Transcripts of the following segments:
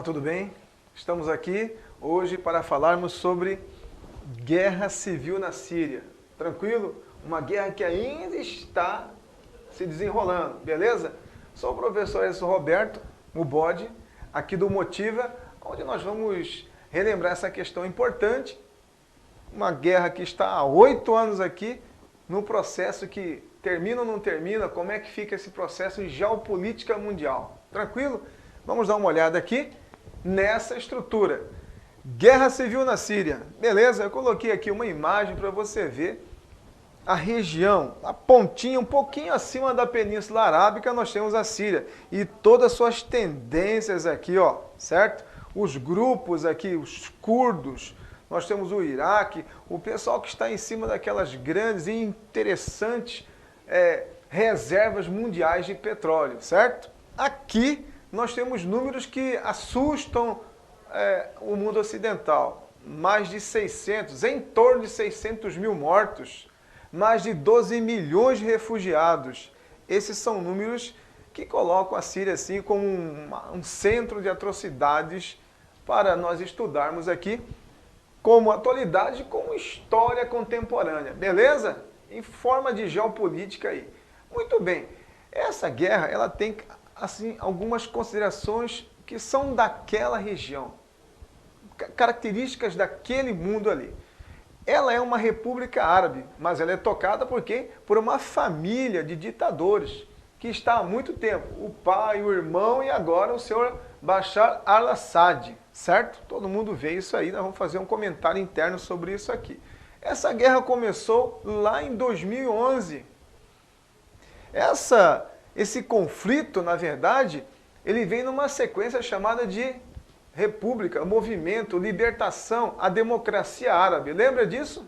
tudo bem? Estamos aqui hoje para falarmos sobre guerra civil na Síria. Tranquilo? Uma guerra que ainda está se desenrolando, beleza? Sou o professor Edson Roberto Mubode, aqui do Motiva, onde nós vamos relembrar essa questão importante. Uma guerra que está há 8 anos aqui, no processo que termina ou não termina, como é que fica esse processo de geopolítica mundial. Tranquilo? Vamos dar uma olhada aqui nessa estrutura. Guerra civil na Síria. Beleza? Eu coloquei aqui uma imagem para você ver a região, a pontinha, um pouquinho acima da Península Arábica, nós temos a Síria. E todas as suas tendências aqui, ó, certo? Os grupos aqui, os curdos, nós temos o Iraque, o pessoal que está em cima daquelas grandes e interessantes reservas mundiais de petróleo, certo? Aqui nós temos números que assustam o mundo ocidental. Mais de 600, em torno de 600 mil mortos, mais de 12 milhões de refugiados. Esses são números que colocam a Síria assim como um centro de atrocidades para nós estudarmos aqui como atualidade, como história contemporânea. Beleza? Em forma de geopolítica aí. Muito bem. Essa guerra, ela tem assim algumas considerações que são daquela região, características daquele mundo ali. Ela é uma república árabe, mas ela é tocada por quê? Por uma família de ditadores que está há muito tempo. O pai, o irmão e agora o senhor Bashar al-Assad, certo? Todo mundo vê isso aí, nós vamos fazer um comentário interno sobre isso aqui. Essa guerra começou lá em 2011. Esse conflito, na verdade, ele vem numa sequência chamada de República, Movimento, Libertação, a Democracia Árabe. Lembra disso?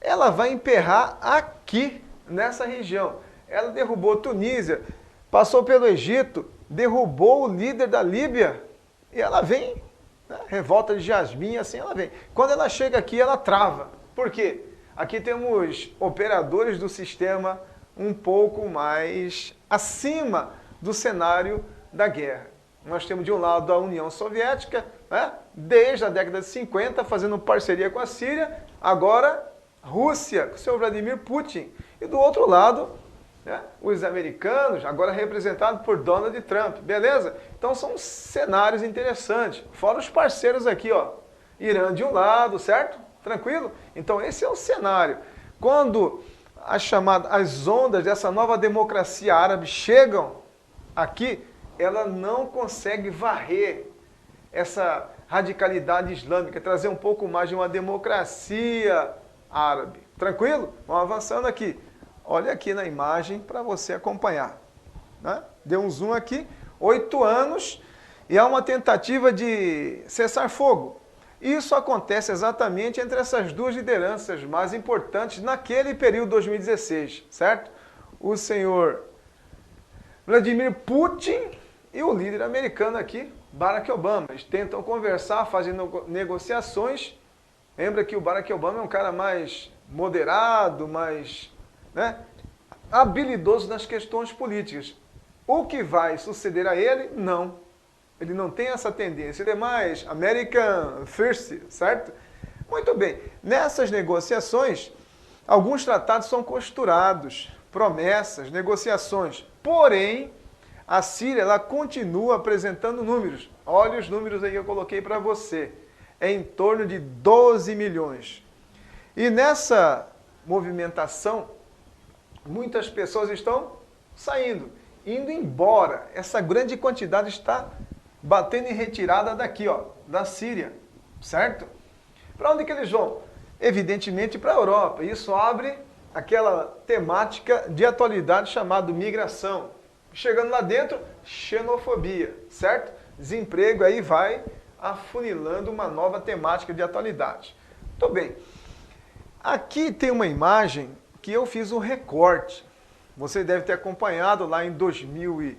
Ela vai emperrar aqui, nessa região. Ela derrubou Tunísia, passou pelo Egito, derrubou o líder da Líbia. E ela vem, né? Revolta de Jasmim, assim ela vem. Quando ela chega aqui, ela trava. Por quê? Aqui temos operadores do sistema um pouco mais acima do cenário da guerra. Nós temos de um lado a União Soviética, né, desde a década de 50, fazendo parceria com a Síria, agora Rússia, com o seu Vladimir Putin. E do outro lado, né, os americanos, agora representados por Donald Trump, beleza? Então são cenários interessantes. Fora os parceiros aqui, ó, Irã de um lado, certo? Tranquilo? Então esse é o cenário. Quando as ondas dessa nova democracia árabe chegam aqui, ela não consegue varrer essa radicalidade islâmica, trazer um pouco mais de uma democracia árabe. Tranquilo? Vamos avançando aqui. Olha aqui na imagem para você acompanhar. Né? Deu um zoom aqui. 8 anos e há uma tentativa de cessar fogo. Isso acontece exatamente entre essas duas lideranças mais importantes naquele período 2016, certo? O senhor Vladimir Putin e o líder americano aqui, Barack Obama. Eles tentam conversar, fazendo negociações. Lembra que o Barack Obama é um cara mais moderado, mais, né, habilidoso nas questões políticas. O que vai suceder a ele? Não. Ele não tem essa tendência, ele é mais American First, certo? Muito bem, nessas negociações, alguns tratados são costurados, promessas, negociações. Porém, a Síria ela continua apresentando números. Olha os números aí que eu coloquei para você. É em torno de 12 milhões. E nessa movimentação, muitas pessoas estão saindo, indo embora. Essa grande quantidade está batendo em retirada daqui, ó, da Síria, certo? Para onde que eles vão? Evidentemente para a Europa. Isso abre aquela temática de atualidade chamada migração. Chegando lá dentro, xenofobia, certo? Desemprego aí vai afunilando uma nova temática de atualidade. Muito bem. Aqui tem uma imagem que eu fiz um recorte. Você deve ter acompanhado lá em 2015,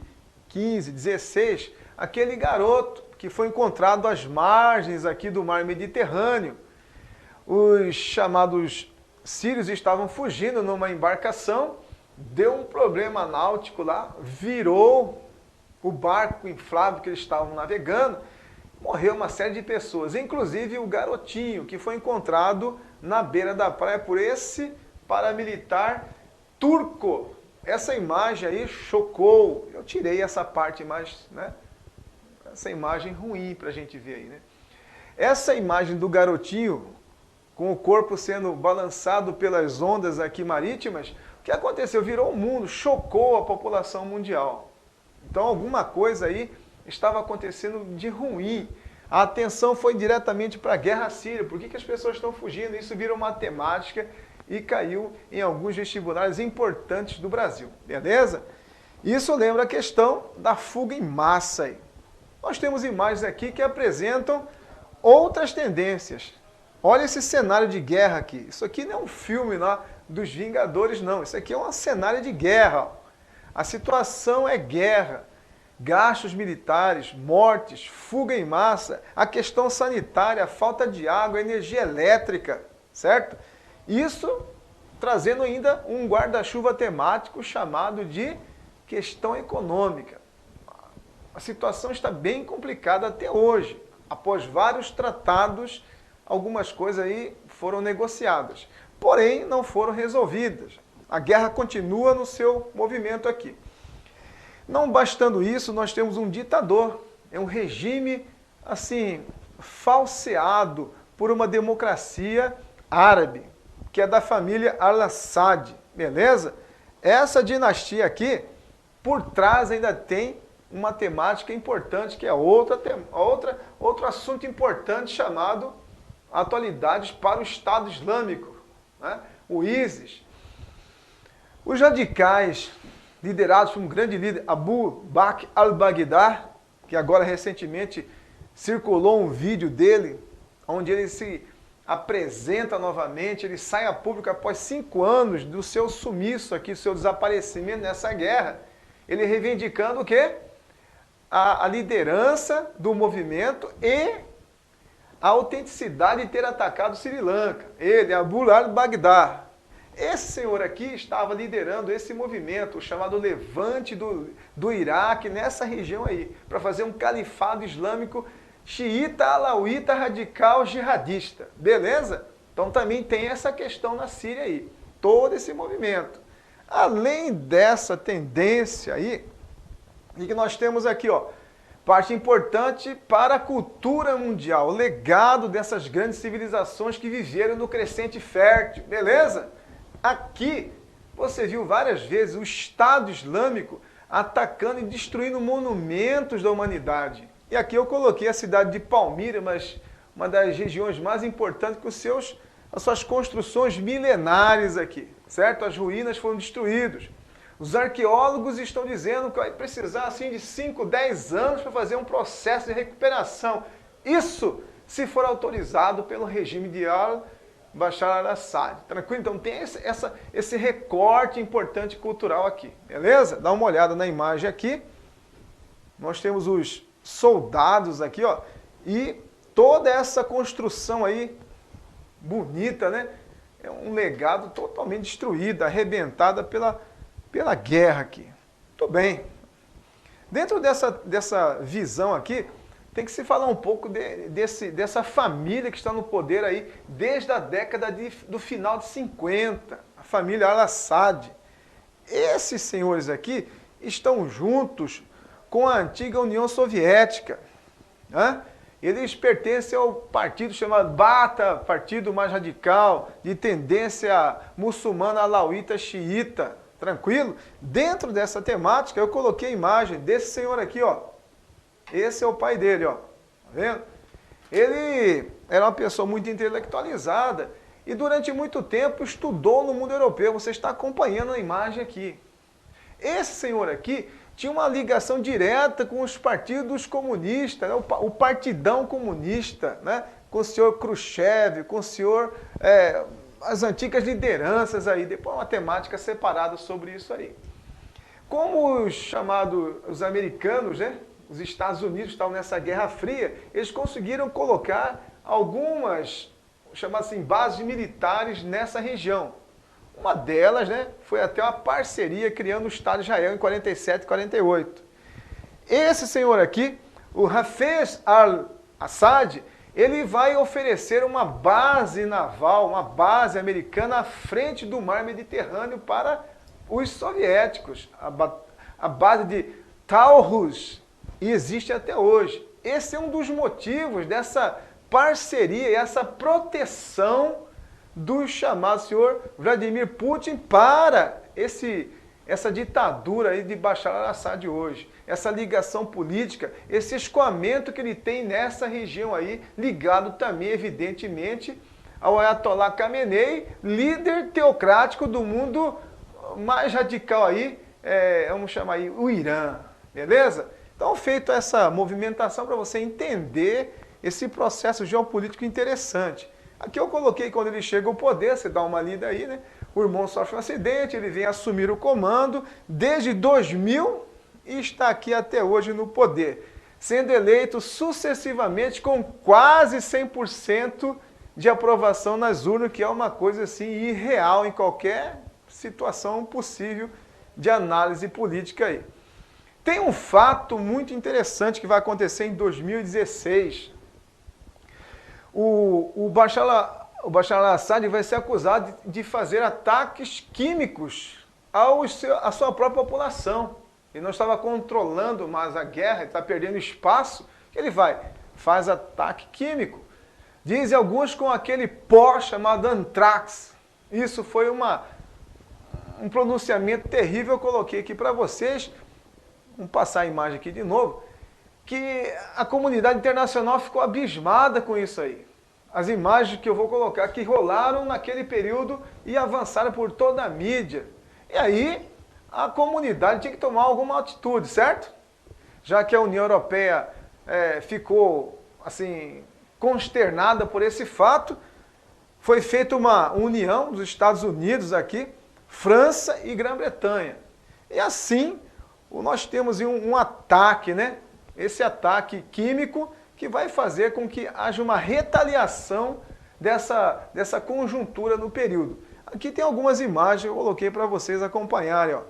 2016, aquele garoto que foi encontrado às margens aqui do mar Mediterrâneo. Os chamados sírios estavam fugindo numa embarcação, deu um problema náutico lá, virou o barco inflável que eles estavam navegando morreu uma série de pessoas, inclusive o garotinho que foi encontrado na beira da praia por esse paramilitar turco. Essa imagem aí chocou. Eu tirei essa parte mais, né? Essa imagem ruim para a gente ver aí, né? Essa imagem do garotinho com o corpo sendo balançado pelas ondas aqui marítimas, o que aconteceu? Virou o mundo, chocou a população mundial. Então alguma coisa aí estava acontecendo de ruim. A atenção foi diretamente para a guerra síria. Por que as pessoas estão fugindo? Isso virou matemática e caiu em alguns vestibulares importantes do Brasil. Beleza? Isso lembra a questão da fuga em massa aí. Nós temos imagens aqui que apresentam outras tendências. Olha esse cenário de guerra aqui. Isso aqui não é um filme lá dos Vingadores, não. Isso aqui é um cenário de guerra. A situação é guerra. Gastos militares, mortes, fuga em massa, a questão sanitária, a falta de água, energia elétrica, certo? Isso trazendo ainda um guarda-chuva temático chamado de questão econômica. A situação está bem complicada até hoje. Após vários tratados, algumas coisas aí foram negociadas, porém não foram resolvidas. A guerra continua no seu movimento aqui. Não bastando isso, nós temos um ditador, é um regime assim falseado por uma democracia árabe, que é da família Al-Assad, beleza? Essa dinastia aqui, por trás ainda tem uma temática importante, que é outro assunto importante chamado atualidades para o Estado Islâmico, né? O ISIS. Os radicais, liderados por um grande líder, Abu Bakr al-Baghdadi, que agora recentemente circulou um vídeo dele, onde ele se apresenta novamente, ele sai a público após 5 anos do seu sumiço aqui, do seu desaparecimento nessa guerra, ele reivindicando o quê? A liderança do movimento e a autenticidade de ter atacado Sri Lanka. Ele, Abu al-Baghdadi. Esse senhor aqui estava liderando esse movimento, chamado Levante do Iraque, nessa região aí, para fazer um califado islâmico xiita, alauíta, radical, jihadista. Beleza? Então também tem essa questão na Síria aí, todo esse movimento. Além dessa tendência aí, e que nós temos aqui, ó, parte importante para a cultura mundial, o legado dessas grandes civilizações que viveram no crescente fértil, beleza? Aqui você viu várias vezes o Estado Islâmico atacando e destruindo monumentos da humanidade. E aqui eu coloquei a cidade de Palmira, mas uma das regiões mais importantes com as suas construções milenares aqui, certo? As ruínas foram destruídas. Os arqueólogos estão dizendo que vai precisar assim, de 5, 10 anos para fazer um processo de recuperação. Isso se for autorizado pelo regime de Bashar al-Assad. Tranquilo? Então tem esse recorte importante cultural aqui. Beleza? Dá uma olhada na imagem aqui. Nós temos os soldados aqui, ó. E toda essa construção aí, bonita, né? É um legado totalmente destruído, arrebentada pela guerra aqui. Muito bem. Dentro dessa visão aqui, tem que se falar um pouco dessa família que está no poder aí desde a década do final de 50, a família Al-Assad. Esses senhores aqui estão juntos com a antiga União Soviética. Né? Eles pertencem ao partido chamado Bata, partido mais radical, de tendência muçulmana alauíta xiita. Tranquilo? Dentro dessa temática, eu coloquei a imagem desse senhor aqui, ó. Esse é o pai dele, ó. Tá vendo? Ele era uma pessoa muito intelectualizada e durante muito tempo estudou no mundo europeu. Você está acompanhando a imagem aqui. Esse senhor aqui tinha uma ligação direta com os partidos comunistas, né? O partidão comunista, né? Com o senhor Khrushchev, com o senhor... as antigas lideranças aí. Depois uma temática separada sobre isso aí. Como os americanos, né? Os Estados Unidos estavam nessa Guerra Fria, eles conseguiram colocar algumas, chamadas assim, bases militares nessa região. Uma delas, né, foi até uma parceria criando o Estado de Israel em 47 e 48. Esse senhor aqui, o Hafez Assad, ele vai oferecer uma base naval, uma base americana à frente do mar Mediterrâneo para os soviéticos. A base de Taurus existe até hoje. Esse é um dos motivos dessa parceria e essa proteção do chamado senhor Vladimir Putin para essa ditadura aí de Bashar al-Assad hoje. Essa ligação política, esse escoamento que ele tem nessa região aí, ligado também, evidentemente, ao Ayatollah Khamenei, líder teocrático do mundo mais radical aí, vamos chamar aí o Irã, beleza? Então, feito essa movimentação para você entender esse processo geopolítico interessante. Aqui eu coloquei quando ele chega ao poder, você dá uma lida aí, né? O irmão sofre um acidente, ele vem assumir o comando desde 2000 e está aqui até hoje no poder, sendo eleito sucessivamente com quase 100% de aprovação nas urnas, que é uma coisa assim irreal em qualquer situação possível de análise política aí. Tem um fato muito interessante que vai acontecer em 2016. O Bashar al-Assad vai ser acusado de fazer ataques químicos à sua própria população. Ele não estava controlando mais a guerra, ele está perdendo espaço. Ele faz ataque químico. Dizem alguns com aquele pó chamado Anthrax. Isso foi um pronunciamento terrível, eu coloquei aqui para vocês. Vamos passar a imagem aqui de novo. Que a comunidade internacional ficou abismada com isso aí. As imagens que eu vou colocar que rolaram naquele período e avançaram por toda a mídia. E aí a comunidade tinha que tomar alguma atitude, certo? Já que a União Europeia ficou assim consternada por esse fato, foi feita uma união dos Estados Unidos aqui, França e Grã-Bretanha. E assim nós temos um ataque, né? Esse ataque químico que vai fazer com que haja uma retaliação dessa conjuntura no período. Aqui tem algumas imagens, eu coloquei para vocês acompanharem. Ó.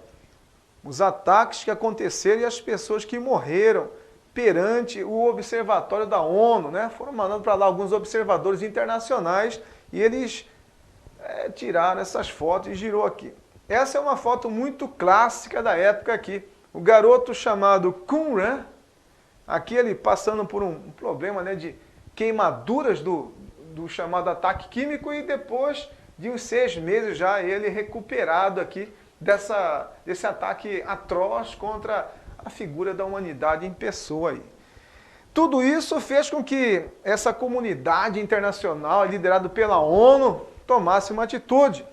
Os ataques que aconteceram e as pessoas que morreram perante o observatório da ONU, né? Foram mandando para lá alguns observadores internacionais e eles tiraram essas fotos e girou aqui. Essa é uma foto muito clássica da época aqui. O garoto chamado Qumran, aqui ele passando por um problema, né, de queimaduras do chamado ataque químico e depois de uns 6 meses já ele recuperado aqui desse ataque atroz contra a figura da humanidade em pessoa aí. Tudo isso fez com que essa comunidade internacional, liderada pela ONU, tomasse uma atitude.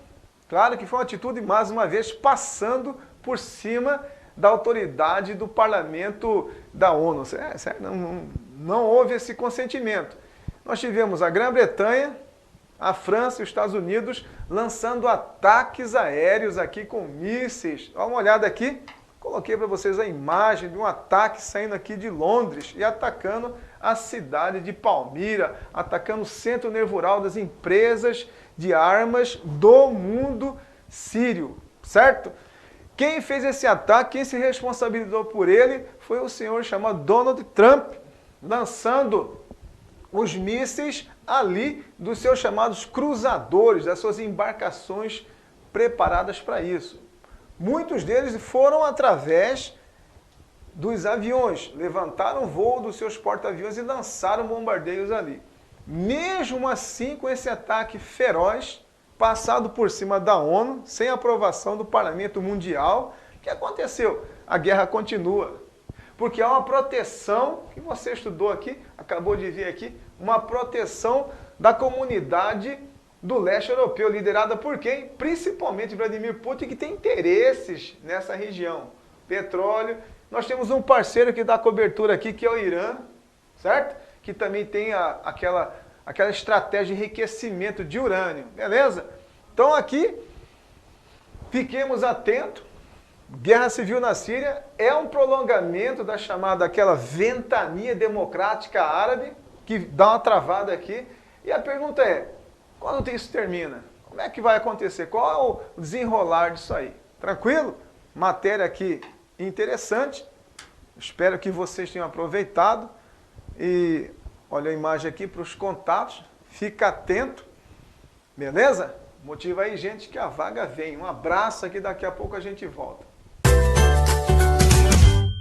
Claro que foi uma atitude, mais uma vez, passando por cima da autoridade do parlamento da ONU. Não houve esse consentimento. Nós tivemos a Grã-Bretanha, a França e os Estados Unidos lançando ataques aéreos aqui com mísseis. Dá uma olhada aqui. Coloquei para vocês a imagem de um ataque saindo aqui de Londres e atacando a cidade de Palmira, atacando o centro neural das empresas de armas do mundo sírio, certo? Quem fez esse ataque, quem se responsabilizou por ele, foi o senhor chamado Donald Trump, lançando os mísseis ali dos seus chamados cruzadores, das suas embarcações preparadas para isso. Muitos deles foram através dos aviões, levantaram o voo dos seus porta-aviões e lançaram bombardeios ali. Mesmo assim, com esse ataque feroz, passado por cima da ONU, sem aprovação do Parlamento Mundial, o que aconteceu? A guerra continua. Porque há uma proteção, que você estudou aqui, acabou de ver aqui, uma proteção da comunidade do leste europeu, liderada por quem? Principalmente Vladimir Putin, que tem interesses nessa região. Petróleo. Nós temos um parceiro que dá cobertura aqui, que é o Irã, certo? Que também tem aquela estratégia de enriquecimento de urânio, beleza? Então aqui, fiquemos atentos. Guerra civil na Síria é um prolongamento da chamada aquela ventania democrática árabe, que dá uma travada aqui. E a pergunta é, quando isso termina? Como é que vai acontecer? Qual é o desenrolar disso aí? Tranquilo? Matéria aqui interessante. Espero que vocês tenham aproveitado. E Olha a imagem aqui para os contatos. Fica atento. Beleza? Motiva aí, gente, que a vaga vem. Um abraço aqui, daqui a pouco a gente volta.